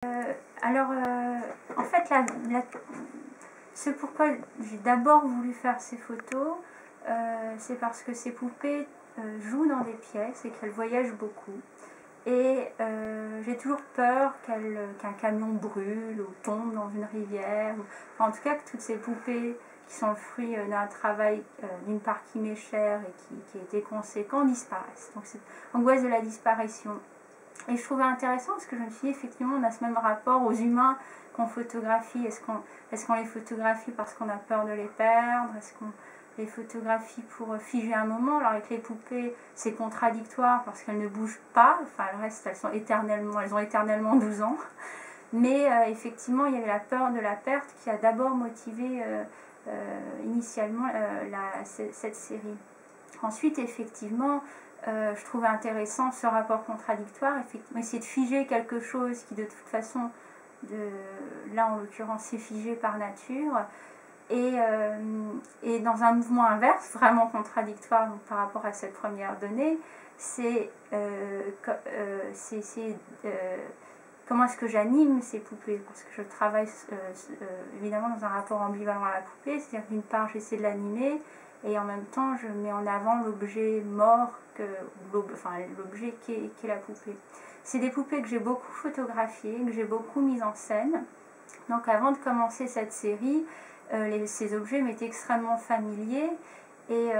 En fait, ce pourquoi j'ai d'abord voulu faire ces photos, c'est parce que ces poupées jouent dans des pièces et qu'elles voyagent beaucoup. Et j'ai toujours peur qu'un camion brûle ou tombe dans une rivière. Enfin, en tout cas, que toutes ces poupées qui sont le fruit d'un travail d'une part qui m'est chère et qui a été conséquent disparaissent. Donc c'est l'angoisse de la disparition. Et je trouvais intéressant parce que je me suis dit, effectivement, on a ce même rapport aux humains qu'on photographie. Est-ce qu'on les photographie parce qu'on a peur de les perdre? Est-ce qu'on les photographie pour figer un moment? Alors avec les poupées, c'est contradictoire parce qu'elles ne bougent pas. Enfin, elles restent, elles ont éternellement 12 ans. Mais effectivement, il y avait la peur de la perte qui a d'abord motivé initialement cette série. Ensuite, effectivement, je trouvais intéressant ce rapport contradictoire, effectivement, essayer de figer quelque chose qui de toute façon, là en l'occurrence, c'est figé par nature, et dans un mouvement inverse, vraiment contradictoire donc, par rapport à cette première donnée, c'est comment est-ce que j'anime ces poupées, parce que je travaille évidemment dans un rapport ambivalent à la poupée, c'est-à-dire d'une part j'essaie de l'animer, et en même temps je mets en avant l'objet mort, l'objet qui est la poupée. C'est des poupées que j'ai beaucoup photographiées, que j'ai beaucoup mises en scène. Donc avant de commencer cette série, ces objets m'étaient extrêmement familiers, et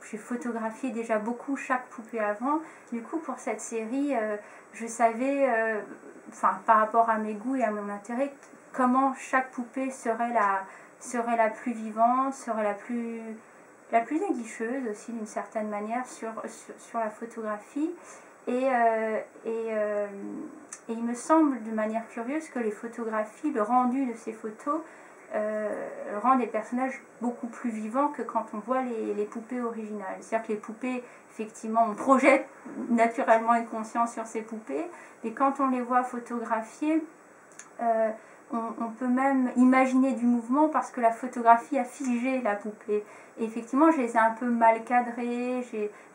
j'ai photographié déjà beaucoup chaque poupée avant. Du coup pour cette série, je savais, par rapport à mes goûts et à mon intérêt, comment chaque poupée serait la plus vivante, serait la plus aguicheuse aussi d'une certaine manière sur la photographie. Et il me semble de manière curieuse que les photographies, le rendu de ces photos rend des personnages beaucoup plus vivants que quand on voit les poupées originales. C'est-à-dire que les poupées, effectivement, on projette naturellement une conscience sur ces poupées, mais quand on les voit photographiées, on peut même imaginer du mouvement parce que la photographie a figé la poupée. Et effectivement, je les ai un peu mal cadrées,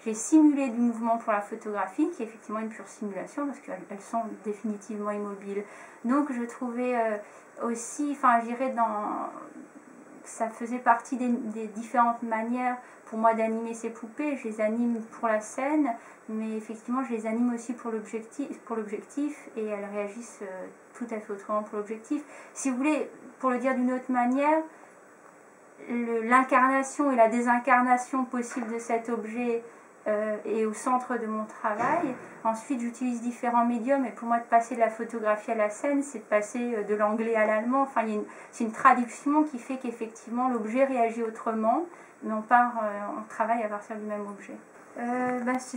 j'ai simulé du mouvement pour la photographie, qui est effectivement une pure simulation parce qu'elles sont définitivement immobiles. Donc je trouvais aussi, je dirais, ça faisait partie des différentes manières pour moi d'animer ces poupées. Je les anime pour la scène, mais effectivement je les anime aussi pour l'objectif, et elles réagissent tout à fait autrement pour l'objectif. Si vous voulez, pour le dire d'une autre manière, l'incarnation et la désincarnation possible de cet objet est au centre de mon travail. Ensuite, j'utilise différents médiums, et pour moi, de passer de la photographie à la scène, c'est de passer de l'anglais à l'allemand. Enfin, c'est une traduction qui fait qu'effectivement, l'objet réagit autrement, mais on travaille à partir du même objet.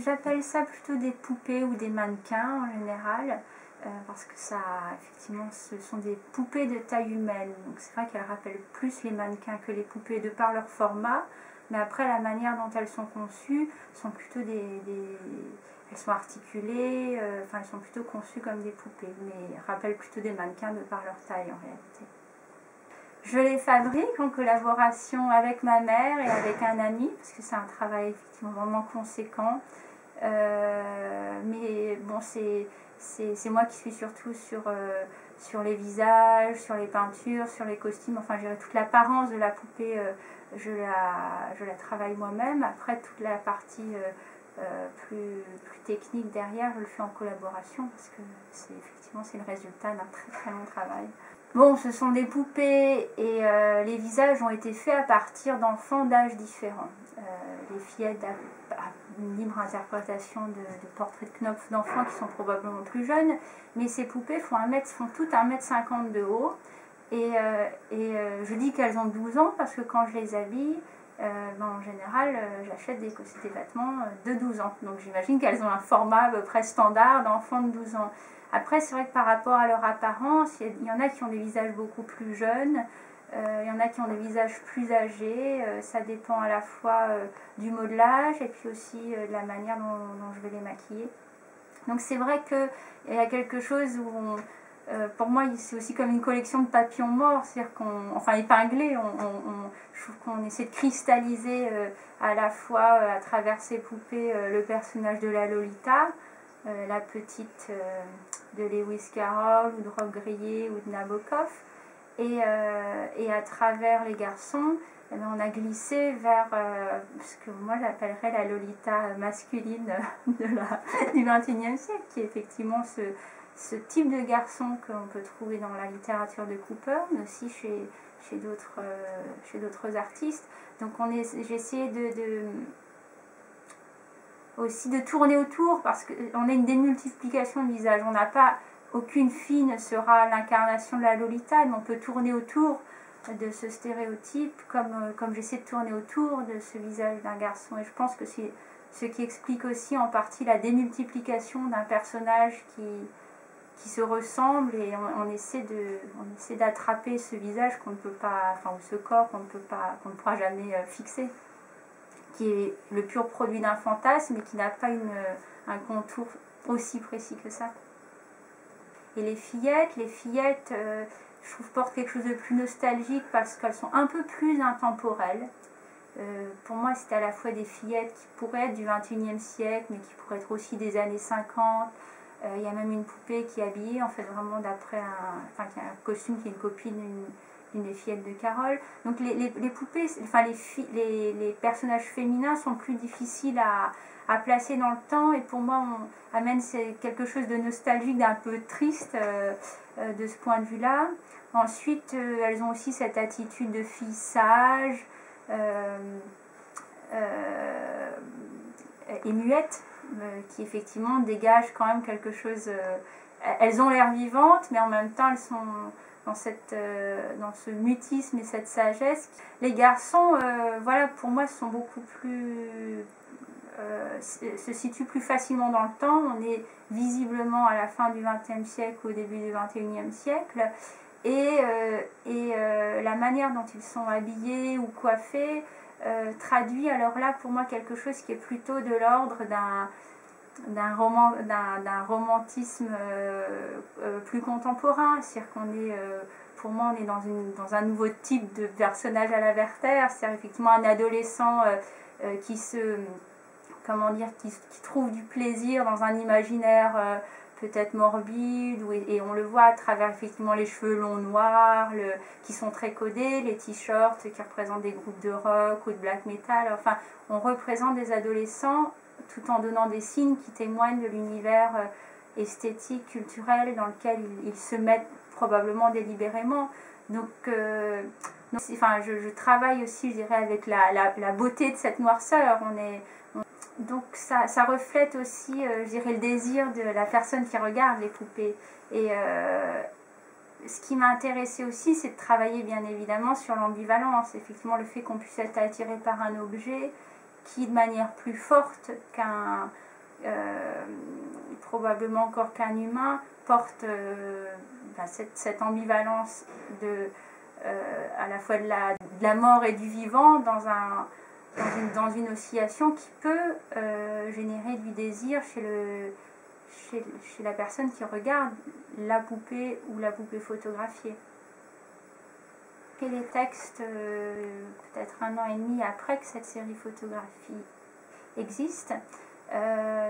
J'appelle ça plutôt des poupées ou des mannequins en général, parce que effectivement, ce sont des poupées de taille humaine. Donc c'est vrai qu'elles rappellent plus les mannequins que les poupées de par leur format, mais après la manière dont elles sont conçues sont plutôt elles sont articulées, elles sont plutôt conçues comme des poupées, mais rappellent plutôt des mannequins de par leur taille en réalité. Je les fabrique en collaboration avec ma mère et avec un ami, parce que c'est un travail effectivement vraiment conséquent. Mais bon, c'est moi qui suis surtout sur les visages, sur les peintures, sur les costumes, enfin je dirais toute l'apparence de la poupée, je la travaille moi-même. Après toute la partie plus technique derrière, je le fais en collaboration parce que effectivement c'est le résultat d'un très très long travail. Bon, ce sont des poupées et les visages ont été faits à partir d'enfants d'âges différents. Les fillettes une libre interprétation de portraits de Knopf d'enfants qui sont probablement plus jeunes, mais ces poupées font toutes 1,50 m de haut, et je dis qu'elles ont 12 ans parce que quand je les habille, en général j'achète des vêtements de 12 ans, donc j'imagine qu'elles ont un format à peu près standard d'enfants de 12 ans. Après c'est vrai que par rapport à leur apparence, il y en a qui ont des visages beaucoup plus jeunes, il y en a qui ont des visages plus âgés, ça dépend à la fois du modelage et puis aussi de la manière dont je vais les maquiller. Donc c'est vrai qu'il y a quelque chose où, pour moi, c'est aussi comme une collection de papillons morts, c'est-à-dire épinglés, je trouve qu'on essaie de cristalliser à la fois à travers ces poupées le personnage de la Lolita, La petite de Lewis Carroll ou de Rob Grillet ou de Nabokov. Et à travers les garçons, eh bien, on a glissé vers ce que moi j'appellerais la Lolita masculine du XXIe siècle, qui est effectivement ce type de garçon qu'on peut trouver dans la littérature de Cooper, mais aussi chez d'autres artistes. Donc j'ai essayé aussi de tourner autour, parce qu'on a une démultiplication de visages. On n'a pas, aucune fille ne sera l'incarnation de la Lolita, mais on peut tourner autour de ce stéréotype, comme j'essaie de tourner autour de ce visage d'un garçon. Et je pense que c'est ce qui explique aussi en partie la démultiplication d'un personnage qui se ressemble, et on essaie d'attraper ce visage qu'on ne peut pas, enfin, ou ce corps qu'on ne pourra jamais fixer, qui est le pur produit d'un fantasme, mais qui n'a pas un contour aussi précis que ça. Et les fillettes, je trouve, portent quelque chose de plus nostalgique parce qu'elles sont un peu plus intemporelles. Pour moi, c'est à la fois des fillettes qui pourraient être du XXIe siècle, mais qui pourraient être aussi des années 50. Il y a même une poupée qui est habillée, en fait, vraiment d'après qui a un costume qui est une copie d'une des fillettes de Carole. Donc les poupées, enfin les personnages féminins sont plus difficiles à placer dans le temps, et pour moi on amène quelque chose de nostalgique, d'un peu triste de ce point de vue-là. Ensuite, elles ont aussi cette attitude de filles sages et muettes, qui effectivement dégagent quand même quelque chose. Elles ont l'air vivantes, mais en même temps elles sont dans ce mutisme et cette sagesse. Les garçons, voilà, pour moi, sont beaucoup plus se situent plus facilement dans le temps. On est visiblement à la fin du XXe siècle, au début du XXIe siècle, et la manière dont ils sont habillés ou coiffés traduit alors là pour moi quelque chose qui est plutôt de l'ordre d'un romantisme plus contemporain. C'est-à-dire qu'on est, pour moi, on est dans un nouveau type de personnage à la Werther, c'est-à-dire effectivement un adolescent qui trouve du plaisir dans un imaginaire peut-être morbide, et on le voit à travers effectivement les cheveux longs noirs, qui sont très codés, les t-shirts qui représentent des groupes de rock ou de black metal. Enfin, on représente des adolescents tout en donnant des signes qui témoignent de l'univers esthétique, culturel dans lequel ils se mettent probablement délibérément. Donc je travaille aussi, je dirais, avec la beauté de cette noirceur. Donc ça reflète aussi, je dirais, le désir de la personne qui regarde les poupées. Et ce qui m'a intéressée aussi, c'est de travailler bien évidemment sur l'ambivalence. Effectivement, le fait qu'on puisse être attiré par un objet qui, de manière plus forte probablement encore qu'un humain, porte cette ambivalence à la fois de la mort et du vivant dans une oscillation qui peut générer du désir chez la personne qui regarde la poupée ou la poupée photographiée. Et les textes, peut-être 1 an et demi après que cette série photographie existe,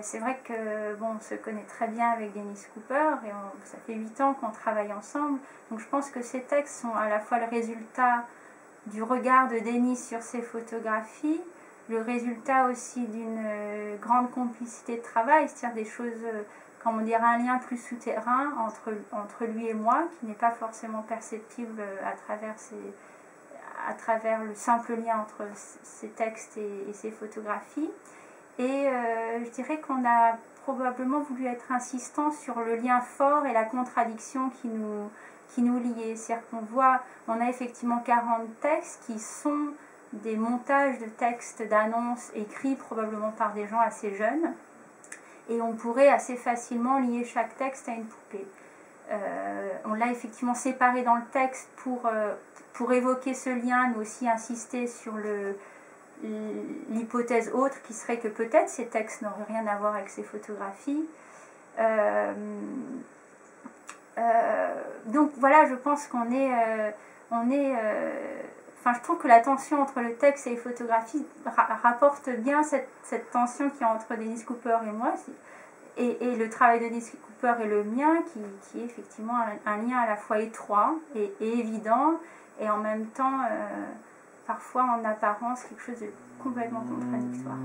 c'est vrai que on se connaît très bien avec Dennis Cooper, et ça fait 8 ans qu'on travaille ensemble, donc je pense que ces textes sont à la fois le résultat du regard de Dennis sur ses photographies, le résultat aussi d'une grande complicité de travail, c'est-à-dire des choses, comme on dirait, un lien plus souterrain entre lui et moi, qui n'est pas forcément perceptible à travers le simple lien entre ces textes et ces photographies. Et je dirais qu'on a probablement voulu être insistant sur le lien fort et la contradiction qui nous liait. C'est-à-dire on a effectivement 40 textes qui sont des montages de textes d'annonces écrits probablement par des gens assez jeunes, et on pourrait assez facilement lier chaque texte à une poupée. On l'a effectivement séparé dans le texte pour évoquer ce lien, mais aussi insister sur l'hypothèse autre qui serait que peut-être ces textes n'auraient rien à voir avec ces photographies. Donc voilà, je pense qu'on est... je trouve que la tension entre le texte et les photographies rapporte bien cette tension qu'il y a entre Dennis Cooper et moi. et le travail de Denise Cooper et le mien, qui est effectivement un lien à la fois étroit et évident, et en même temps, parfois en apparence, quelque chose de complètement contradictoire.